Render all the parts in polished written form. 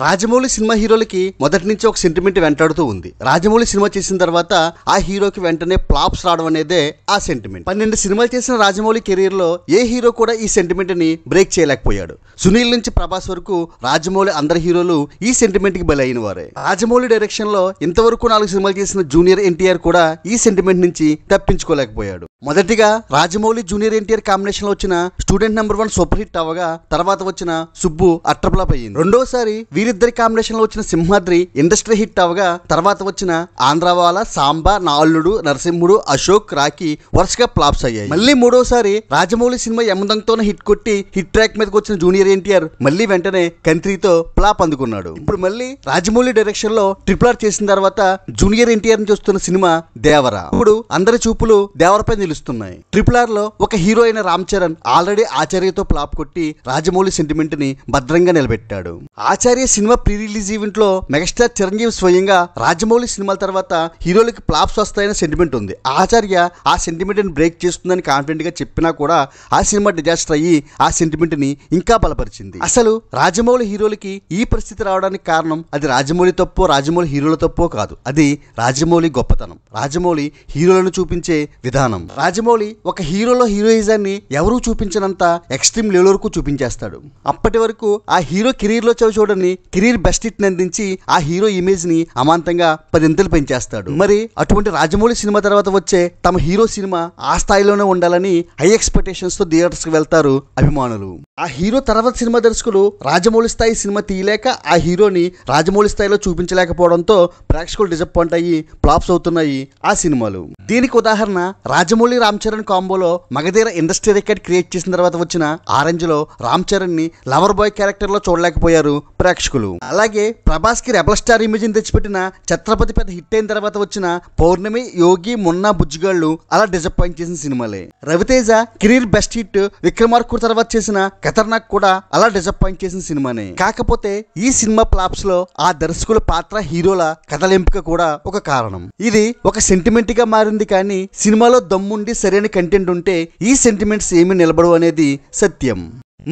Rajamouli cinema హీరోలకి మొదటి నుంచి ఒక సెంటిమెంట్ వెంటాడుతూ ఉంది. రాజమౌళి సినిమా చేసిన తర్వాత ఆ హీరోకి వెంటనే ఫ్లాప్స్ రావడం అనేదే ఆ సెంటిమెంట్. 12 సినిమాలు చేసిన రాజమౌళి కెరీర్ లో ఏ హీరో కూడా ఈ సెంటిమెంట్ ని బ్రేక్ చేయలేకపోయాడు. సునీల్ నుంచి ప్రభాస్ వరకు రాజమౌళి అందరి హీరోలు ఈ సెంటిమెంట్ కి బలైన వారే. రాజమౌళి డైరెక్షన్ లో ఇంతవరకు 4 సినిమాలు చేసిన జూనియర్ ఎన్టీఆర్ కూడా ఈ సెంటిమెంట్ నుంచి తప్పించుకోలేకపోయాడు. మొదటిగా రాజమౌళి జూనియర్ ఎన్టీఆర్ కాంబినేషన్ లో వచ్చిన స్టూడెంట్ నెంబర్ 1 సూపర్ హిట్ అవగా తర్వాత వచ్చిన సుబ్బు అట్రప్లాప్ అయ్యింది. రెండోసారి వీరిద్దరి కాంబినేషన్ లో వచ్చిన సింహాద్రి ఇండస్ట్రీ హిట్ అవగా తర్వాత వచ్చిన ఆంధ్రవాల, సాంబా, నా అల్లుడు, నరసింహుడు, అశోక్, రాఖీ వరుసగా ఫ్లాప్స్ అయ్యాయి. మళ్ళీ మూడోసారి రాజమౌళి సినిమా యమదంతోనే హిట్ కొట్టి హిట్ ట్రాక్ మీదకి వచ్చిన జూనియర్ ఎన్టీఆర్ మళ్ళీ వెంటనే కంత్రీతో ఫ్లాప్ అందుకున్నాడు. ఇప్పుడు మళ్ళీ రాజమౌళి డైరెక్షన్ లో RRR చేసిన తర్వాత జూనియర్ ఎన్టీఆర్ నుంచి వస్తున్న సినిమా దేవర. ఇప్పుడు అందరి చూపులు దేవరపై నిలుస్తున్నాయి. RRR లో ఒక హీరో అయిన రామ్ చరణ్ ఆల్రెడీ ఆచార్యతో ఫ్లాప్ కొట్టి రాజమౌళి సెంటిమెంట్ ని భద్రంగా నిలబెట్టాడు. ఆచార్య సినిమా ప్రీ రిలీజ్ ఈవెంట్ లో మెగాస్టార్ చిరంజీవి స్వయంగా రాజమౌళి సినిమాల తర్వాత హీరోలకి ఫ్లాప్స్ వస్తాయనే సెంటిమెంట్ ఉంది. ఆచార్య ఆ సెంటిమెంట్ ని బ్రేక్ చేస్తుందని కాన్ఫిడెంట్ గా చెప్పినా కూడా ఆ సినిమా డిజాస్టర్ అయ్యి ఆ సెంటిమెంట్ ని ఇంకా బలపరిచింది. అసలు రాజమౌళి హీరోలకి ఈ పరిస్థితి రావడానికి కారణం అది రాజమౌళి తప్పో రాజమౌళి హీరోల తప్పో కాదు. అది రాజమౌళి గొప్పతనం, రాజమౌళి హీరోలను చూపించే విధానం. రాజమౌళి ఒక హీరోలో హీరోయిజాన్ని ఎవరూ చూపించినంత ఎక్స్ట్రీమ్ లెవెల్ వరకు చూపించేస్తాడు. అప్పటి వరకు ఆ హీరో కెరీర్ లో చూడని కెరీర్ బెస్ట్ హిట్ అందించి ఆ హీరో ఇమేజ్ ని అమాంతంగా 10 ఇంతలు పెంచేస్తాడు. మరి అటువంటి రాజమౌళి సినిమా తర్వాత వచ్చే తమ హీరో సినిమా ఆ స్థాయిలోనే ఉండాలని హై ఎక్స్పెక్టేషన్స్ తో థియేటర్స్ కి వెళ్తారు అభిమానులు. ఆ హీరో తర్వాత సినిమా దర్శకులు రాజమౌళి స్థాయి సినిమా తీయలేక ఆ హీరోని రాజమౌళి స్థాయిలో చూపించలేకపోవడంతో ప్రేక్షకులు డిసప్పాయింట్ అయ్యి ఫ్లాప్స్ అవుతున్నాయి ఆ సినిమాలు. దీనికి ఉదాహరణ రాజమౌళి రామ్ చరణ్ కాంబోలో మగధీర ఇండస్ట్రీ రికార్డ్ క్రియేట్ చేసిన తర్వాత వచ్చిన ఆరెంజ్ లో రామ్ చరణ్ ని లవర్ బాయ్ క్యారెక్టర్ లో చూడలేకపోయారు ప్రేక్షకులు. అలాగే ప్రభాస్ కి రెబల్ స్టార్ ఇమేజ్ ని తెచ్చిపెట్టిన ఛత్రపతి పెద్ద హిట్ అయిన తర్వాత వచ్చిన పౌర్ణమి, యోగి, మున్నా, బుజ్జిగాళ్ళు అలా డిసప్పాయింట్ చేసిన సినిమాలే. రవితేజ కెరీర్ బెస్ట్ హిట్ విక్రమార్కుడు తర్వాత చేసిన ఖతర్నాక్ కూడా అలా డిసప్పాయింట్ చేసిన సినిమానే. కాకపోతే ఈ సినిమా ఫ్లాప్స్ లో ఆ దర్శకుల పాత్ర, హీరోల కథల ఎంపిక కూడా ఒక కారణం. ఇది ఒక సెంటిమెంట్ గా మారింది. కానీ సినిమాలో దమ్ముండి సరైన కంటెంట్ ఉంటే ఈ సెంటిమెంట్స్ ఏమీ నిలబడవు అనేది సత్యం.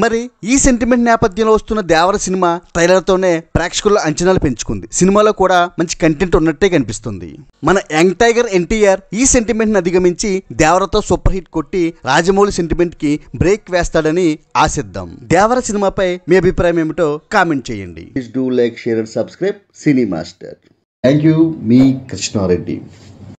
మరి ఈ సెంటిమెంట్ నేపథ్యంలో వస్తున్న దేవర సినిమా ట్రైలర్తోనే ప్రేక్షకుల అంచనాలు పెంచుకుంది. సినిమాలో కూడా మంచి కంటెంట్ ఉన్నట్టే కనిపిస్తుంది. మన యంగ్ టైగర్ ఎన్టీఆర్ ఈ సెంటిమెంట్ ని అధిగమించి దేవరతో సూపర్ హిట్ కొట్టి రాజమౌళి సెంటిమెంట్ కి బ్రేక్ వేస్తాడని ఆశిద్దాం. దేవర సినిమాపై మీ అభిప్రాయం ఏమిటో కామెంట్ చేయండి. Please do like, share and subscribe cine master. Thank you. మీ కృష్ణారెడ్డి.